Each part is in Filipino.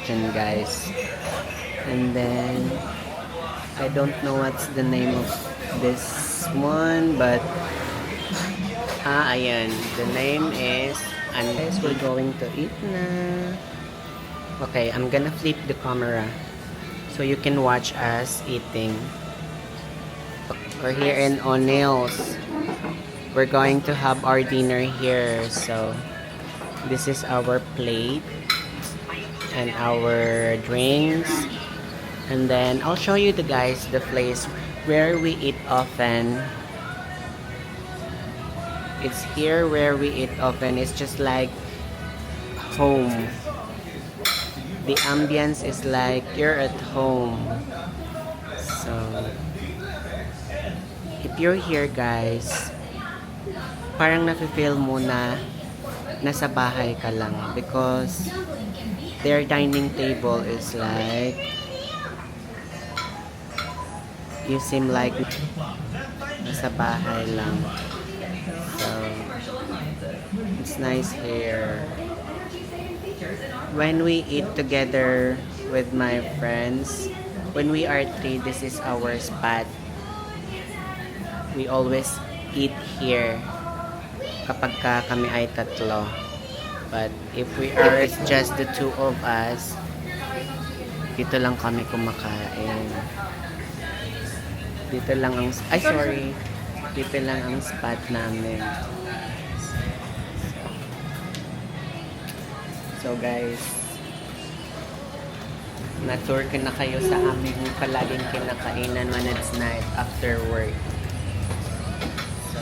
dyan, guys. And then, I don't know what's the name of this one, but ayan. The name is, and guys, we're going to eat na. Okay, I'm gonna flip the camera so you can watch us eating. We're here in O'Neill's. We're going to have our dinner here. So, this is our plate and our drinks. And then, I'll show you the place where we eat often. It's here where we eat often. It's just like home. The ambience is like you're at home. So, if you're here, guys, parang nafe-feel mo na nasa bahay ka lang because their dining table is like you seem like nasa bahay lang. So, it's nice here. When we eat together with my friends, when we are three, this is our spot. We always eat here kapag kami ay tatlo. But if we are just the two of us, dito lang kami kumakain. Dito lang ang dito lang ang spot namin. So guys, na-tour ko na kayo sa aming palaging kinakainan when it's night after work. So,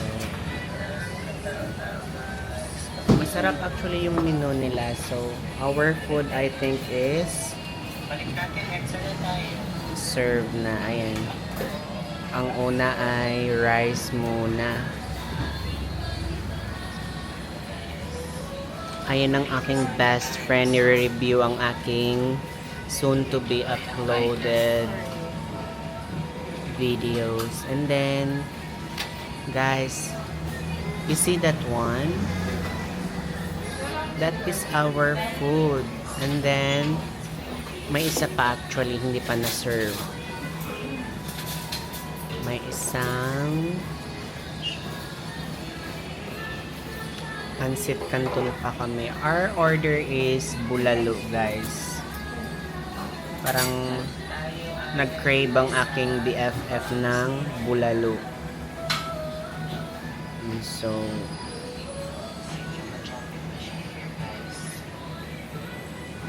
masarap actually yung menu nila. So, our food I think is served na. Ayan. Ang una ay rice muna. Ayan ang aking best friend. I-review ang aking soon to be uploaded videos. And then, guys, you see that one? That is our food. And then, may isa pa actually hindi pa na-serve. May isang pansit canton pa kami. Our order is bulalo, guys. Parang nag-crave ang aking BFF ng bulalo. So,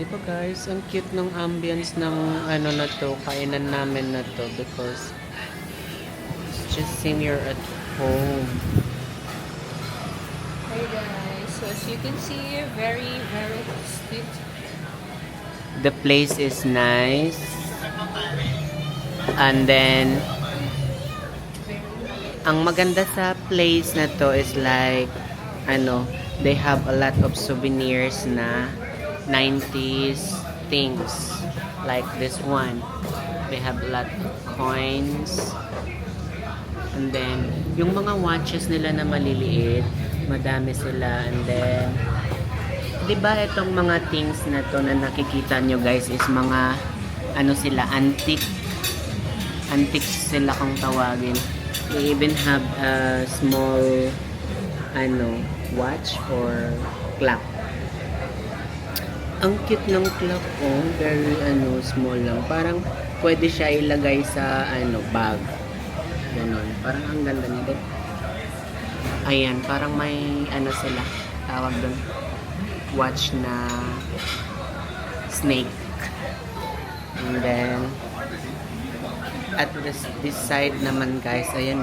diba guys, ang cute ng ambience ng ano na to, kainan namin na to because just seem you're at home. Hey guys, so as you can see, very sweet. The place is nice. And then, ang maganda sa place na to is like, they have a lot of souvenirs na 90s things. Like this one. They have a lot of coins. And then, yung mga watches nila na maliliit, madami sila. And then, diba itong mga things na to na nakikita nyo guys is mga, sila, antique. Antiques sila kung tawagin. They even have a small, watch or clock. Ang cute ng clock, very, small lang. Parang, pwede siya ilagay sa, bag. Ganon. Parang ang ganda nito. Ayan, parang may sila tawag doon. Watch na snake. And then at this side naman guys, ayan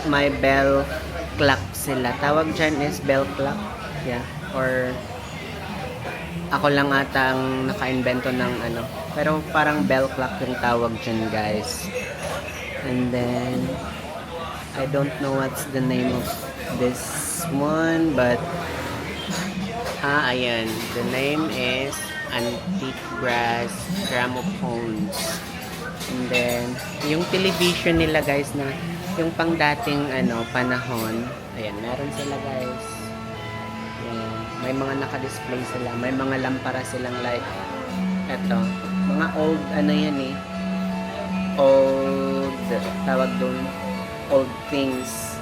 may bell clock sila. Tawag dyan is bell clock. Yeah. Or ako lang ata ang naka-invento ng pero parang bell clock yung tawag dyan guys. And then, I don't know what's the name of this one, but, ayan. The name is Antique Brass Gramophones. And then, yung television nila guys na, yung pang dating, panahon, ayan, meron sila guys. Ayan, may mga naka-display sila, may mga lampara silang like, Eto. Mga old, ano yan eh. Old, tawag doon, old things.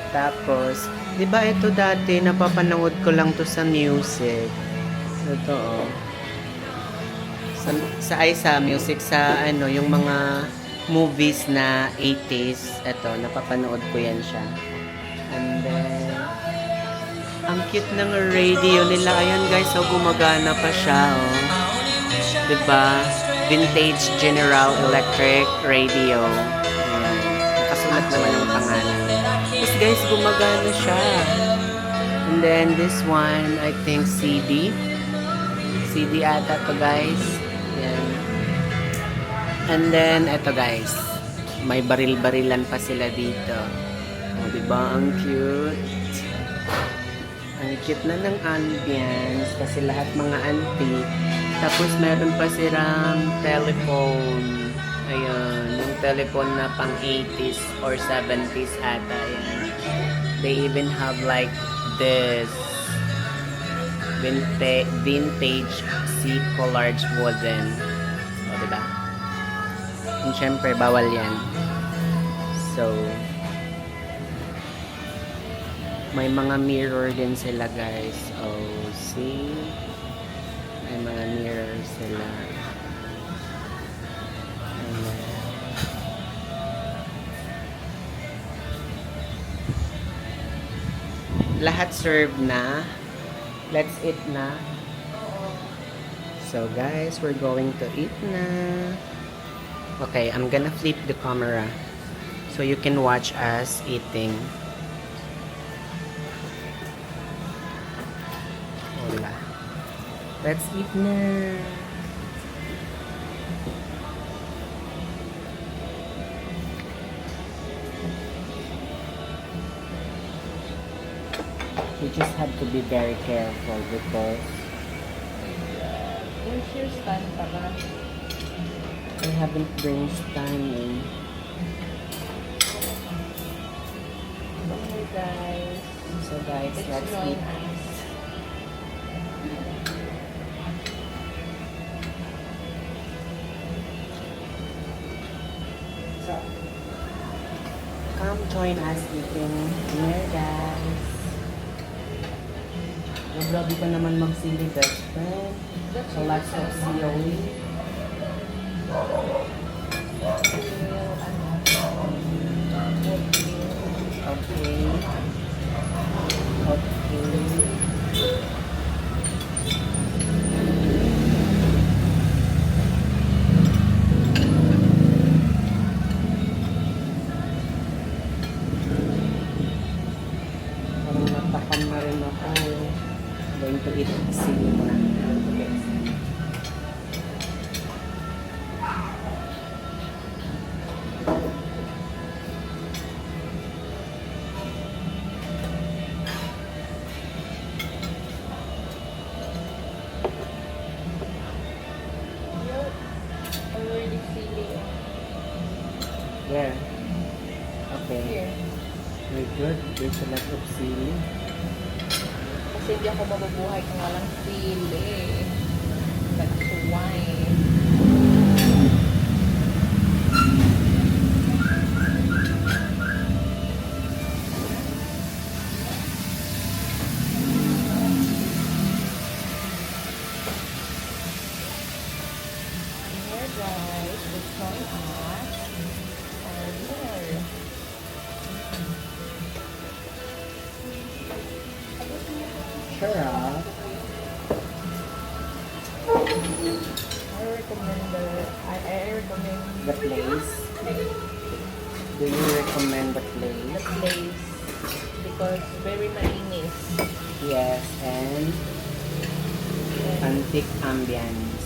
Tapos, di ba ito dati, napapanood ko lang to sa music. Ito, oh. Sa music, sa ano, yung mga movies na 80s. Ito, napapanood ko yan siya. And then, ang cute ng radio nila. Ayan guys, so gumagana pa siya, oh. Diba? Vintage General Electric Radio. Ayan. Nakasulat naman ang pangalan. Tapos guys, gumagana siya. And then this one, I think CD. CD ata to guys. Ayan. And then, eto guys. May baril-barilan pa sila dito. O, diba? Ang cute. Ang cute na ng ambience. Kasi lahat mga antique. Tapos, meron pa silang telephone. Ayan. Yung telephone na pang 80s or 70s ata. Ayan. They even have like this vintage C-colored wooden. O, diba? And syempre, bawal yan. So, may mga mirror din sila, guys. Oh, see? May mga mirror sila. Ayan. Lahat served na. Let's eat na. So, guys, we're going to eat na. Okay, I'm gonna flip the camera so you can watch us eating. Hola. Let's eat na. You just have to be very careful because Where's your stand para? I haven't bring stand in. Okay guys. So guys, let's join eat. us. So, come join us eating here, guys. Grabe ka naman magsili, best friend. So, lots of COE. Okay. Okay. Parang natakam na rin ako. Going to eat sili muna. Okay. Already feeling Where? Okay. here. Very good. There's a lot of sili. Kasi hindi ako mabubuhay kung walang sili. Nagsuway. Here guys, let's join us. Our dinner. Sure, ah. I recommend The place. Do you recommend the the place? place because very mainis. Yes, and antique ambience.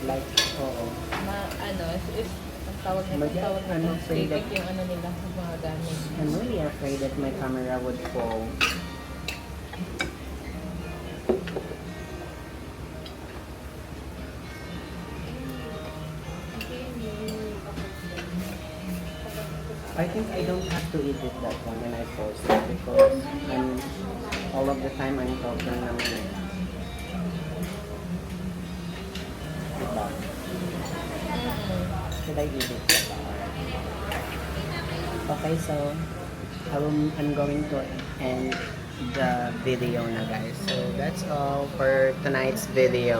Like, oo. Ano, is ang tawag nito, Mag- tawag ano, nito, free static that- yung ano nila, yung mga gamit. I'm really afraid that my camera would fall. I think I don't have to edit that one when I post it because all of the time I'm talking naman eh. should I eat it? Okay, so I'm going to end the video na guys. So that's all for tonight's video.